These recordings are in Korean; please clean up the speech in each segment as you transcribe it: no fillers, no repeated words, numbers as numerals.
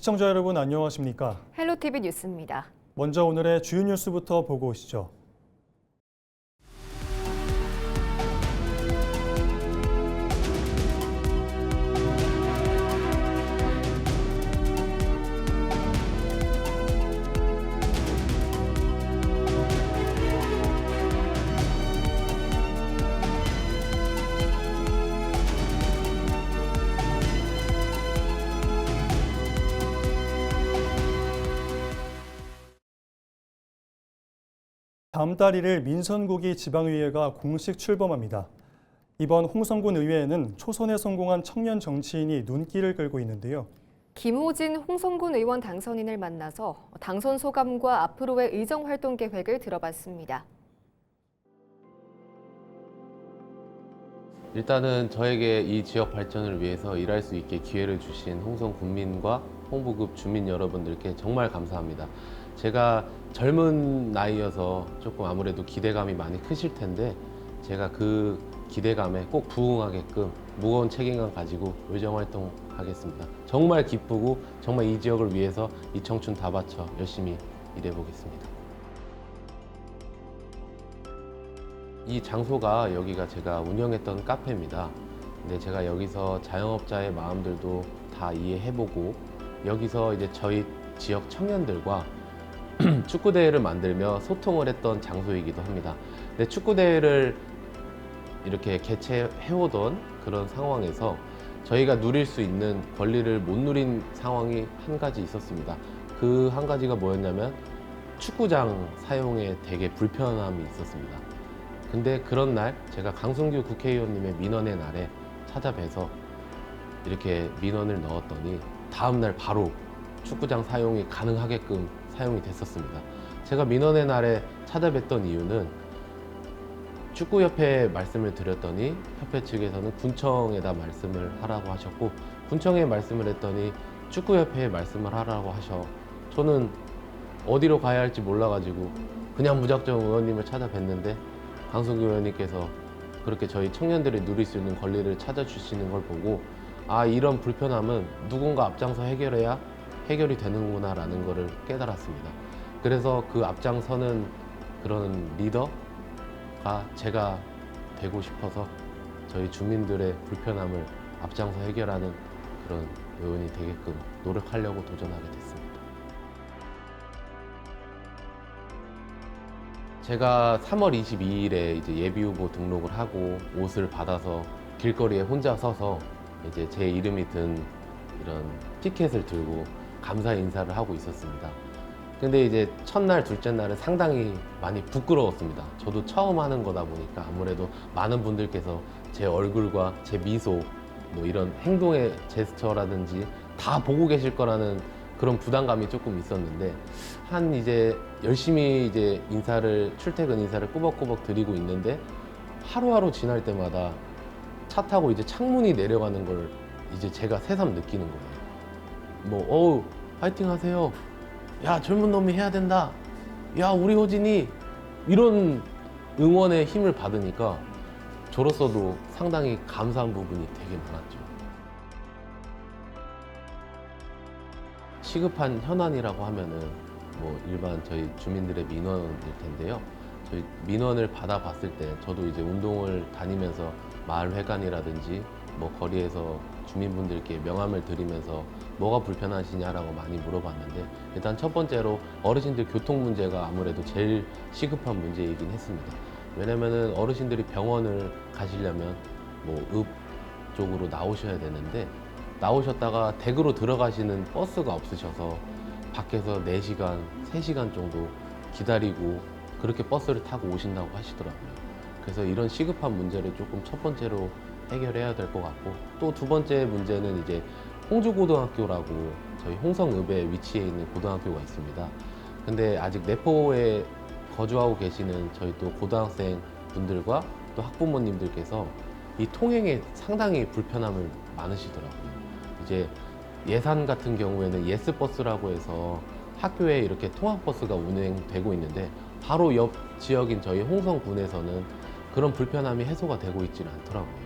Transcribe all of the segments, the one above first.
시청자 여러분 안녕하십니까? 헬로티비 뉴스입니다. 먼저 오늘의 주요 뉴스부터 보고 오시죠. 다음 달 1일 민선국이 지방의회가 공식 출범합니다. 이번 홍성군 의회에는 초선에 성공한 청년 정치인이 눈길을 끌고 있는데요. 김호진 홍성군 의원 당선인을 만나서 당선 소감과 앞으로의 의정 활동 계획을 들어봤습니다. 일단은 저에게 이 지역 발전을 위해서 일할 수 있게 기회를 주신 홍성 군민과 홍부급 주민 여러분들께 정말 감사합니다. 제가 젊은 나이여서 조금 아무래도 기대감이 많이 크실 텐데 제가 그 기대감에 꼭 부응하게끔 무거운 책임감 가지고 의정 활동하겠습니다. 정말 기쁘고 정말 이 지역을 위해서 이 청춘 다 바쳐 열심히 일해보겠습니다. 이 장소가 여기가 제가 운영했던 카페입니다. 근데 제가 여기서 자영업자의 마음들도 다 이해해보고 여기서 이제 저희 지역 청년들과 축구대회를 만들며 소통을 했던 장소이기도 합니다. 근데 축구대회를 이렇게 개최해오던 그런 상황에서 저희가 누릴 수 있는 권리를 못 누린 상황이 한 가지 있었습니다. 그 한 가지가 뭐였냐면 축구장 사용에 되게 불편함이 있었습니다. 근데 그런 날 제가 강승규 국회의원님의 민원의 날에 찾아뵈서 이렇게 민원을 넣었더니 다음 날 바로 축구장 사용이 가능하게끔 사용이 됐었습니다. 제가 민원의 날에 찾아뵀던 이유는 축구협회에 말씀을 드렸더니 협회 측에서는 군청에다 말씀을 하라고 하셨고 군청에 말씀을 했더니 축구협회에 말씀을 하라고 하셔. 저는 어디로 가야 할지 몰라가지고 그냥 무작정 의원님을 찾아뵀는데 강승규 의원님께서 그렇게 저희 청년들이 누릴 수 있는 권리를 찾아주시는 걸 보고 아, 이런 불편함은 누군가 앞장서 해결해야 해결이 되는구나 라는 것을 깨달았습니다. 그래서 그 앞장서는 그런 리더가 제가 되고 싶어서 저희 주민들의 불편함을 앞장서 해결하는 그런 의원이 되게끔 노력하려고 도전하게 됐습니다. 제가 3월 22일에 이제 예비후보 등록을 하고 옷을 받아서 길거리에 혼자 서서 이제 제 이름이 든 이런 티켓을 들고 감사 인사를 하고 있었습니다. 근데 이제 첫날, 둘째 날은 상당히 많이 부끄러웠습니다. 저도 처음 하는 거다 보니까 아무래도 많은 분들께서 제 얼굴과 제 미소, 뭐 이런 행동의 제스처라든지 다 보고 계실 거라는 그런 부담감이 조금 있었는데 한 이제 열심히 이제 출퇴근 인사를 꾸벅꾸벅 드리고 있는데 하루하루 지날 때마다 차 타고 이제 창문이 내려가는 걸 이제 제가 새삼 느끼는 거예요. 뭐, 어우, 파이팅 하세요. 야, 젊은 놈이 해야 된다. 야, 우리 호진이. 이런 응원의 힘을 받으니까 저로서도 상당히 감사한 부분이 되게 많았죠. 시급한 현안이라고 하면은 뭐 일반 저희 주민들의 민원일 텐데요. 저희 민원을 받아봤을 때 저도 이제 운동을 다니면서 마을회관이라든지 뭐 거리에서 주민분들께 명함을 드리면서 뭐가 불편하시냐라고 많이 물어봤는데 일단 첫 번째로 어르신들 교통 문제가 아무래도 제일 시급한 문제이긴 했습니다. 왜냐면은 어르신들이 병원을 가시려면 뭐 읍 쪽으로 나오셔야 되는데 나오셨다가 댁으로 들어가시는 버스가 없으셔서 밖에서 4시간, 3시간 정도 기다리고 그렇게 버스를 타고 오신다고 하시더라고요. 그래서 이런 시급한 문제를 조금 첫 번째로 해결해야 될 것 같고 또 두 번째 문제는 이제 홍주고등학교라고 저희 홍성읍에 위치해 있는 고등학교가 있습니다. 근데 아직 내포에 거주하고 계시는 저희 또 고등학생 분들과 또 학부모님들께서 이 통행에 상당히 불편함을 많으시더라고요. 이제 예산 같은 경우에는 예스버스라고 해서 학교에 이렇게 통학버스가 운행되고 있는데 바로 옆 지역인 저희 홍성군에서는 그런 불편함이 해소가 되고 있지는 않더라고요.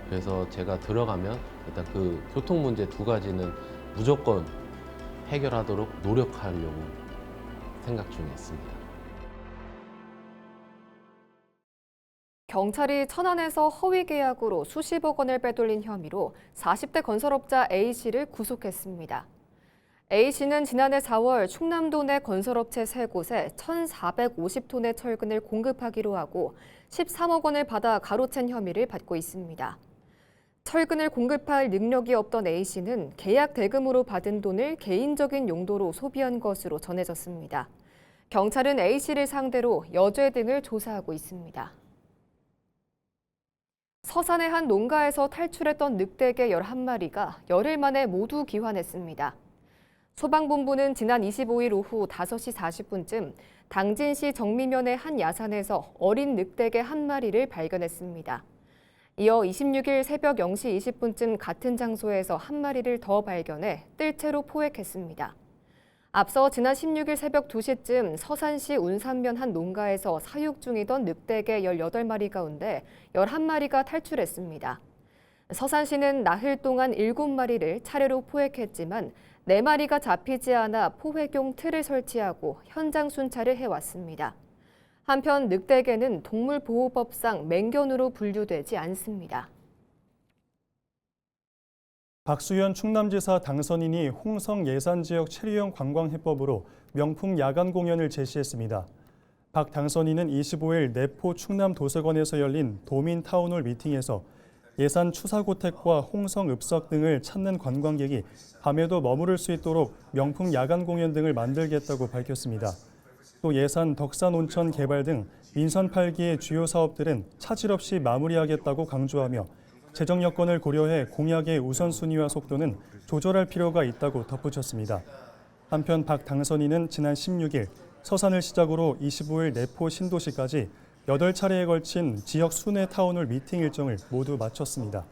그래서 제가 들어가면 일단 그 교통 문제 두 가지는 무조건 해결하도록 노력하려고 생각 중에 있습니다. 경찰이 천안에서 허위 계약으로 수십억 원을 빼돌린 혐의로 40대 건설업자 A씨를 구속했습니다. A씨는 지난해 4월 충남도 내 건설업체 3곳에 1,450톤의 철근을 공급하기로 하고 13억 원을 받아 가로챈 혐의를 받고 있습니다. 철근을 공급할 능력이 없던 A씨는 계약 대금으로 받은 돈을 개인적인 용도로 소비한 것으로 전해졌습니다. 경찰은 A씨를 상대로 여죄 등을 조사하고 있습니다. 서산의 한 농가에서 탈출했던 늑대개 11마리가 열흘 만에 모두 귀환했습니다. 소방본부는 지난 25일 오후 5시 40분쯤 당진시 정미면의 한 야산에서 어린 늑대개 1마리를 발견했습니다. 이어 26일 새벽 0시 20분쯤 같은 장소에서 1마리를 더 발견해 뜰채로 포획했습니다. 앞서 지난 16일 새벽 2시쯤 서산시 운산면 한 농가에서 사육 중이던 늑대개 18마리 가운데 11마리가 탈출했습니다. 서산시는 나흘 동안 7마리를 차례로 포획했지만 4마리가 잡히지 않아 포획용 틀을 설치하고 현장 순찰을 해왔습니다. 한편 늑대개는 동물보호법상 맹견으로 분류되지 않습니다. 박수현 충남지사 당선인이 홍성 예산지역 체류형 관광해법으로 명품 야간 공연을 제시했습니다. 박 당선인은 25일 내포 충남도서관에서 열린 도민타운홀 미팅에서 예산 추사고택과 홍성 읍석 등을 찾는 관광객이 밤에도 머무를 수 있도록 명품 야간 공연 등을 만들겠다고 밝혔습니다. 또 예산 덕산 온천 개발 등 민선 8기의 주요 사업들은 차질 없이 마무리하겠다고 강조하며 재정 여건을 고려해 공약의 우선순위와 속도는 조절할 필요가 있다고 덧붙였습니다. 한편 박 당선인은 지난 16일 서산을 시작으로 25일 내포 신도시까지 8차례에 걸친 지역 순회 타운홀 미팅 일정을 모두 마쳤습니다.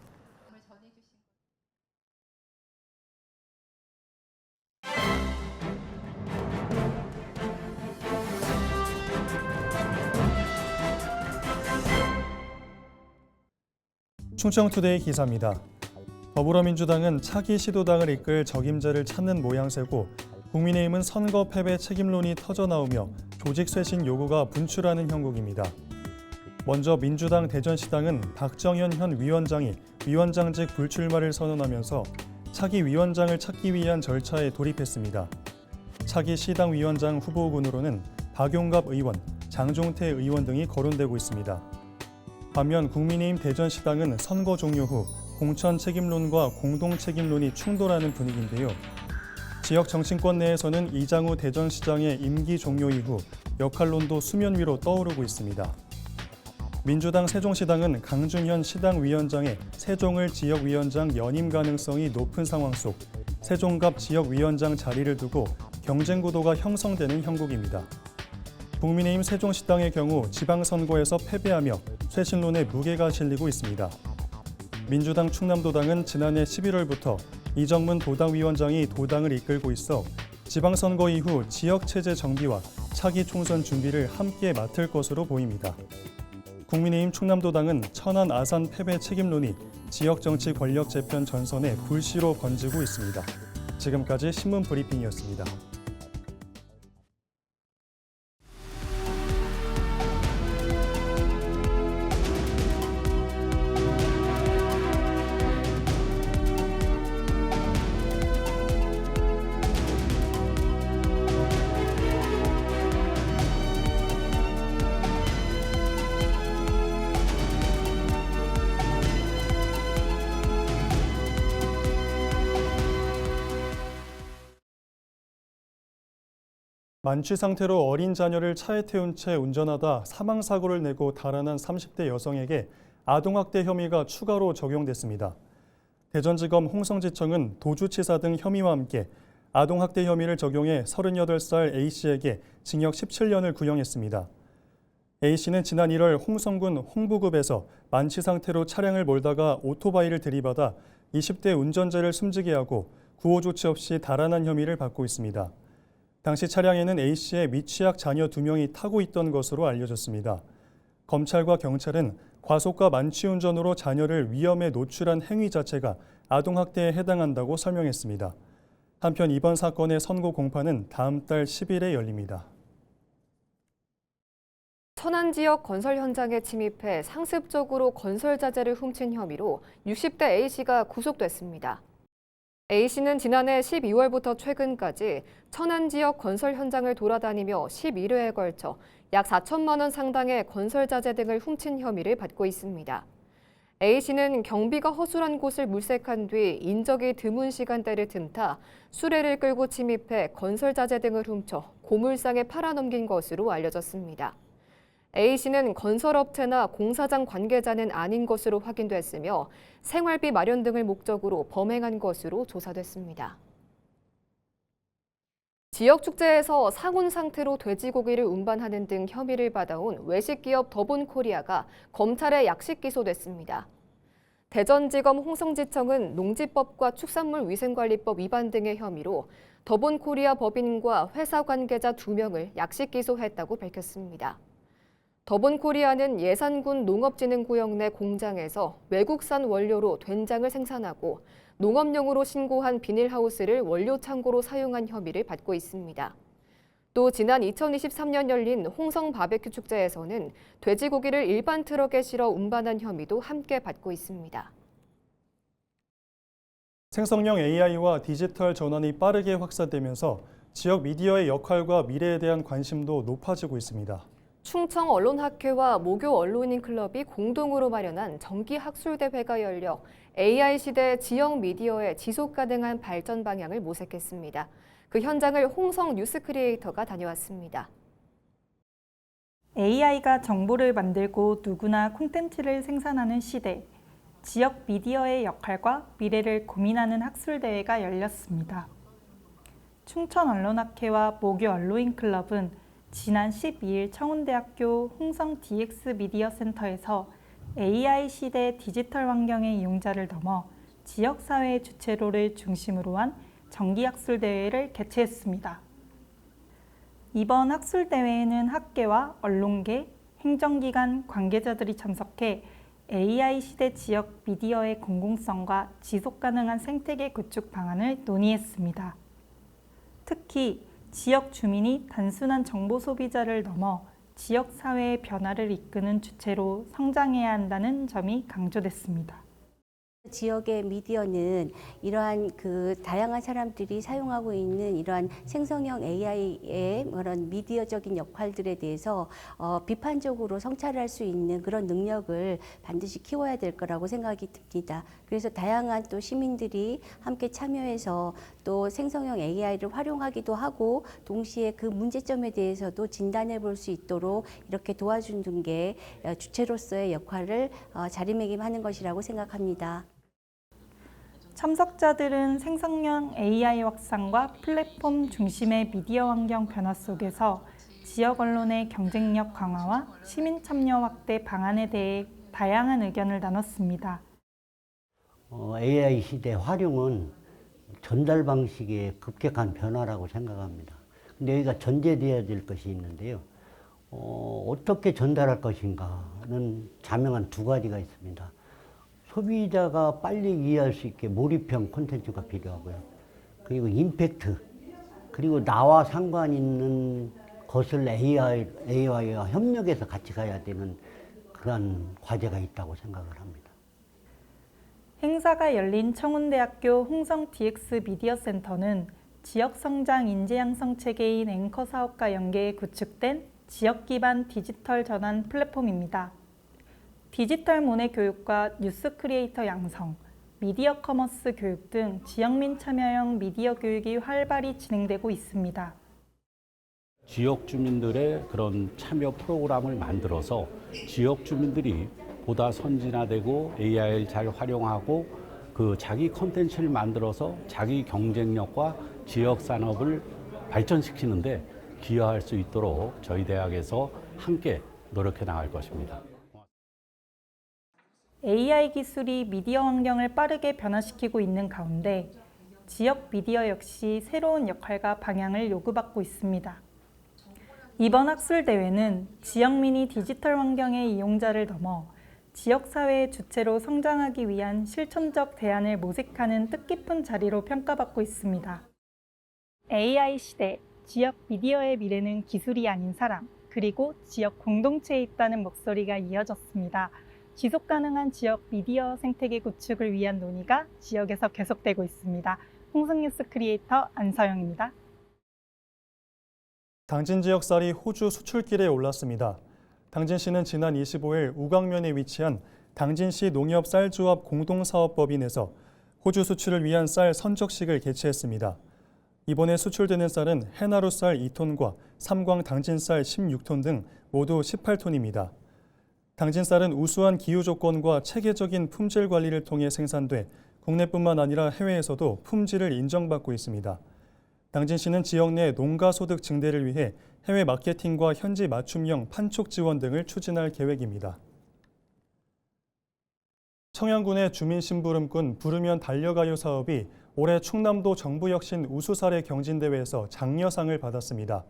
충청투데이 기사입니다. 더불어민주당은 차기 시도당을 이끌 적임자를 찾는 모양새고 국민의힘은 선거 패배 책임론이 터져나오며 조직 쇄신 요구가 분출하는 형국입니다. 먼저 민주당 대전시당은 박정현 현 위원장이 위원장직 불출마를 선언하면서 차기 위원장을 찾기 위한 절차에 돌입했습니다. 차기 시당 위원장 후보군으로는 박용갑 의원, 장종태 의원 등이 거론되고 있습니다. 반면 국민의힘 대전시당은 선거 종료 후 공천 책임론과 공동 책임론이 충돌하는 분위기인데요. 지역 정치권 내에서는 이장우 대전시장의 임기 종료 이후 역할론도 수면 위로 떠오르고 있습니다. 민주당 세종시당은 강준현 시당위원장의 세종을 지역위원장 연임 가능성이 높은 상황 속 세종갑 지역위원장 자리를 두고 경쟁 구도가 형성되는 형국입니다. 국민의힘 세종시당의 경우 지방선거에서 패배하며 쇄신론에 무게가 실리고 있습니다. 민주당 충남도당은 지난해 11월부터 이정문 도당위원장이 도당을 이끌고 있어 지방선거 이후 지역체제 정비와 차기 총선 준비를 함께 맡을 것으로 보입니다. 국민의힘 충남도당은 천안 아산 패배 책임론이 지역정치 권력 재편 전선에 불씨로 번지고 있습니다. 지금까지 신문 브리핑이었습니다. 만취 상태로 어린 자녀를 차에 태운 채 운전하다 사망사고를 내고 달아난 30대 여성에게 아동학대 혐의가 추가로 적용됐습니다. 대전지검 홍성지청은 도주치사 등 혐의와 함께 아동학대 혐의를 적용해 38살 A씨에게 징역 17년을 구형했습니다. A씨는 지난 1월 홍성군 홍부급에서 만취 상태로 차량을 몰다가 오토바이를 들이받아 20대 운전자를 숨지게 하고 구호 조치 없이 달아난 혐의를 받고 있습니다. 당시 차량에는 A씨의 미취학 자녀 2명이 타고 있던 것으로 알려졌습니다. 검찰과 경찰은 과속과 만취운전으로 자녀를 위험에 노출한 행위 자체가 아동학대에 해당한다고 설명했습니다. 한편 이번 사건의 선고 공판은 다음 달 10일에 열립니다. 천안 지역 건설 현장에 침입해 상습적으로 건설 자재를 훔친 혐의로 60대 A씨가 구속됐습니다. A씨는 지난해 12월부터 최근까지 천안 지역 건설 현장을 돌아다니며 11회에 걸쳐 약 4천만 원 상당의 건설 자재 등을 훔친 혐의를 받고 있습니다. A씨는 경비가 허술한 곳을 물색한 뒤 인적이 드문 시간대를 틈타 수레를 끌고 침입해 건설 자재 등을 훔쳐 고물상에 팔아넘긴 것으로 알려졌습니다. A씨는 건설업체나 공사장 관계자는 아닌 것으로 확인됐으며 생활비 마련 등을 목적으로 범행한 것으로 조사됐습니다. 지역 축제에서 상온 상태로 돼지고기를 운반하는 등 혐의를 받아온 외식기업 더본코리아가 검찰에 약식 기소됐습니다. 대전지검 홍성지청은 농지법과 축산물위생관리법 위반 등의 혐의로 더본코리아 법인과 회사 관계자 2명을 약식 기소했다고 밝혔습니다. 더본코리아는 예산군 농업진흥구역 내 공장에서 외국산 원료로 된장을 생산하고 농업용으로 신고한 비닐하우스를 원료 창고로 사용한 혐의를 받고 있습니다. 또 지난 2023년 열린 홍성 바베큐 축제에서는 돼지고기를 일반 트럭에 실어 운반한 혐의도 함께 받고 있습니다. 생성형 AI와 디지털 전환이 빠르게 확산되면서 지역 미디어의 역할과 미래에 대한 관심도 높아지고 있습니다. 충청 언론학회와 모교 언론인 클럽이 공동으로 마련한 정기학술대회가 열려 AI 시대 지역 미디어의 지속 가능한 발전 방향을 모색했습니다. 그 현장을 홍성 뉴스 크리에이터가 다녀왔습니다. AI가 정보를 만들고 누구나 콘텐츠를 생산하는 시대, 지역 미디어의 역할과 미래를 고민하는 학술대회가 열렸습니다. 충청 언론학회와 모교 언론인 클럽은 지난 12일 청운대학교 홍성 DX 미디어 센터에서 AI 시대 디지털 환경의 이용자를 넘어 지역사회의 주체로를 중심으로 한 정기학술대회를 개최했습니다. 이번 학술대회에는 학계와 언론계, 행정기관 관계자들이 참석해 AI 시대 지역 미디어의 공공성과 지속가능한 생태계 구축 방안을 논의했습니다. 특히 지역 주민이 단순한 정보 소비자를 넘어 지역 사회의 변화를 이끄는 주체로 성장해야 한다는 점이 강조됐습니다. 지역의 미디어는 이러한 다양한 사람들이 사용하고 있는 이러한 생성형 AI의 그런 미디어적인 역할들에 대해서 비판적으로 성찰할 수 있는 그런 능력을 반드시 키워야 될 거라고 생각이 듭니다. 그래서 다양한 또 시민들이 함께 참여해서 또 생성형 AI를 활용하기도 하고 동시에 그 문제점에 대해서도 진단해 볼 수 있도록 이렇게 도와주는 게 주체로서의 역할을 자리매김하는 것이라고 생각합니다. 참석자들은 생성형 AI 확산과 플랫폼 중심의 미디어 환경 변화 속에서 지역 언론의 경쟁력 강화와 시민 참여 확대 방안에 대해 다양한 의견을 나눴습니다. AI 시대 활용은 전달 방식의 급격한 변화라고 생각합니다. 근데 여기가 전제되어야 될 것이 있는데요. 어떻게 전달할 것인가는 자명한 2가지가 있습니다. 소비자가 빨리 이해할 수 있게 몰입형 콘텐츠가 필요하고요. 그리고 임팩트, 그리고 나와 상관 있는 것을 AI와 협력해서 같이 가야 되는 그런 과제가 있다고 생각을 합니다. 행사가 열린 청운대학교 홍성 DX 미디어 센터는 지역 성장 인재 양성 체계인 앵커 사업과 연계해 구축된 지역 기반 디지털 전환 플랫폼입니다. 디지털 문해 교육과 뉴스 크리에이터 양성, 미디어 커머스 교육 등 지역민 참여형 미디어 교육이 활발히 진행되고 있습니다. 지역 주민들의 그런 참여 프로그램을 만들어서 지역 주민들이 보다 선진화되고 AI를 잘 활용하고 자기 콘텐츠를 만들어서 자기 경쟁력과 지역 산업을 발전시키는데 기여할 수 있도록 저희 대학에서 함께 노력해 나갈 것입니다. AI 기술이 미디어 환경을 빠르게 변화시키고 있는 가운데 지역 미디어 역시 새로운 역할과 방향을 요구받고 있습니다. 이번 학술대회는 지역민이 디지털 환경의 이용자를 넘어 지역사회의 주체로 성장하기 위한 실천적 대안을 모색하는 뜻깊은 자리로 평가받고 있습니다. AI 시대, 지역 미디어의 미래는 기술이 아닌 사람, 그리고 지역 공동체에 있다는 목소리가 이어졌습니다. 지속 가능한 지역 미디어 생태계 구축을 위한 논의가 지역에서 계속되고 있습니다. 홍승뉴스 크리에이터 안서영입니다. 당진 지역 쌀이 호주 수출길에 올랐습니다. 당진시는 지난 25일 우강면에 위치한 당진시 농협 쌀조합 공동사업법인에서 호주 수출을 위한 쌀 선적식을 개최했습니다. 이번에 수출되는 쌀은 해나루 쌀 2톤과 삼광 당진 쌀 16톤 등 모두 18톤입니다. 당진 쌀은 우수한 기후 조건과 체계적인 품질 관리를 통해 생산돼 국내뿐만 아니라 해외에서도 품질을 인정받고 있습니다. 당진시는 지역 내 농가 소득 증대를 위해 해외 마케팅과 현지 맞춤형 판촉 지원 등을 추진할 계획입니다. 청양군의 주민심부름꾼 부르면 달려가요 사업이 올해 충남도 정부혁신 우수사례 경진대회에서 장려상을 받았습니다.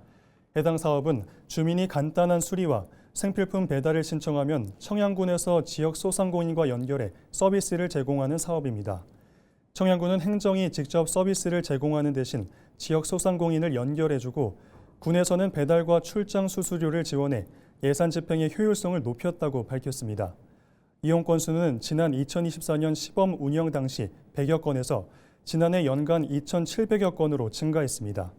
해당 사업은 주민이 간단한 수리와 생필품 배달을 신청하면 청양군에서 지역 소상공인과 연결해 서비스를 제공하는 사업입니다. 청양군은 행정이 직접 서비스를 제공하는 대신 지역 소상공인을 연결해주고 군에서는 배달과 출장 수수료를 지원해 예산 집행의 효율성을 높였다고 밝혔습니다. 이용 건수는 지난 2024년 시범 운영 당시 100여 건에서 지난해 연간 2,700여 건으로 증가했습니다.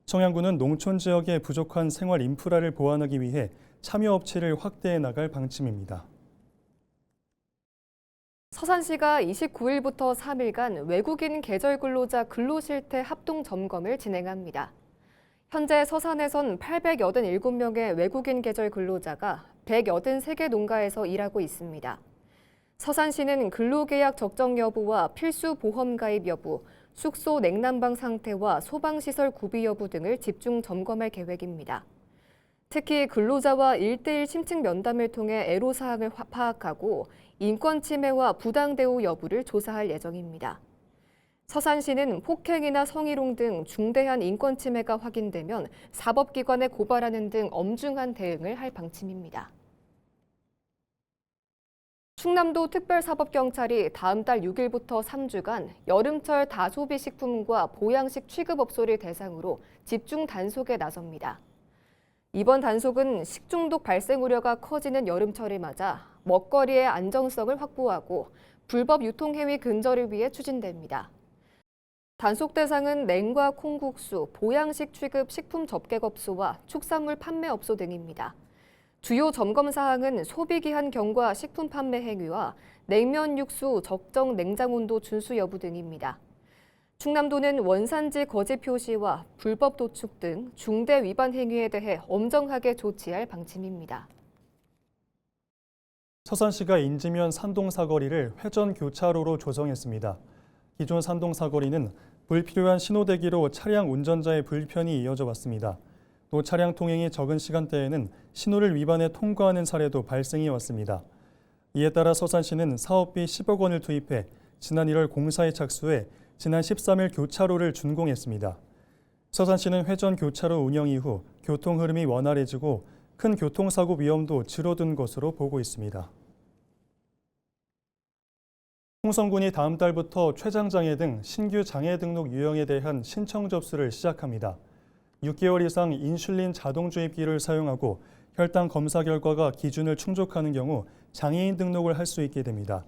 청양군은 농촌 지역의 부족한 생활 인프라를 보완하기 위해 참여 업체를 확대해 나갈 방침입니다. 서산시가 29일부터 3일간 외국인 계절 근로자 근로실태 합동 점검을 진행합니다. 현재 서산에선 887명의 외국인 계절 근로자가 183개 농가에서 일하고 있습니다. 서산시는 근로계약 적정 여부와 필수 보험 가입 여부, 숙소 냉난방 상태와 소방시설 구비 여부 등을 집중 점검할 계획입니다. 특히 근로자와 1:1 심층 면담을 통해 애로사항을 파악하고 인권 침해와 부당 대우 여부를 조사할 예정입니다. 서산시는 폭행이나 성희롱 등 중대한 인권 침해가 확인되면 사법기관에 고발하는 등 엄중한 대응을 할 방침입니다. 충남도 특별사법경찰이 다음 달 6일부터 3주간 여름철 다소비 식품과 보양식 취급업소를 대상으로 집중 단속에 나섭니다. 이번 단속은 식중독 발생 우려가 커지는 여름철을 맞아 먹거리의 안정성을 확보하고 불법 유통 행위 근절을 위해 추진됩니다. 단속 대상은 냉과 콩국수, 보양식 취급 식품 접객업소와 축산물 판매업소 등입니다. 주요 점검 사항은 소비기한 경과 식품 판매 행위와 냉면 육수 적정 냉장 온도 준수 여부 등입니다. 충남도는 원산지 거짓 표시와 불법 도축 등 중대 위반 행위에 대해 엄정하게 조치할 방침입니다. 서산시가 인지면 산동사거리를 회전교차로로 조성했습니다. 기존 산동사거리는 불필요한 신호대기로 차량 운전자의 불편이 이어져 왔습니다. 또 차량 통행이 적은 시간대에는 신호를 위반해 통과하는 사례도 발생해 왔습니다. 이에 따라 서산시는 사업비 10억 원을 투입해 지난 1월 공사에 착수해 지난 13일 교차로를 준공했습니다. 서산시는 회전 교차로 운영 이후 교통 흐름이 원활해지고 큰 교통사고 위험도 줄어든 것으로 보고 있습니다. 홍성군이 다음 달부터 췌장장애 등 신규 장애 등록 유형에 대한 신청 접수를 시작합니다. 6개월 이상 인슐린 자동주입기를 사용하고 혈당 검사 결과가 기준을 충족하는 경우 장애인 등록을 할 수 있게 됩니다.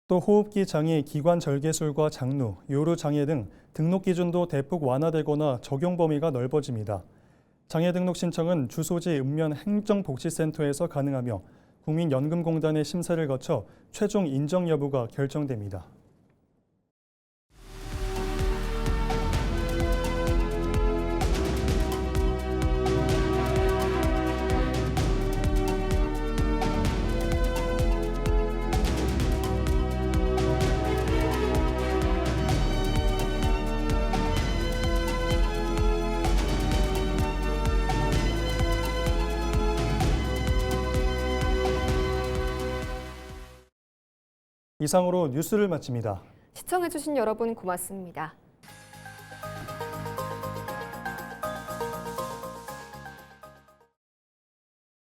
또 호흡기 장애, 기관 절개술과 장루, 요루 장애 등 등록 기준도 대폭 완화되거나 적용 범위가 넓어집니다. 장애 등록 신청은 주소지 읍면 행정복지센터에서 가능하며 국민연금공단의 심사를 거쳐 최종 인정 여부가 결정됩니다. 이상으로 뉴스를 마칩니다. 시청해주신 여러분 고맙습니다.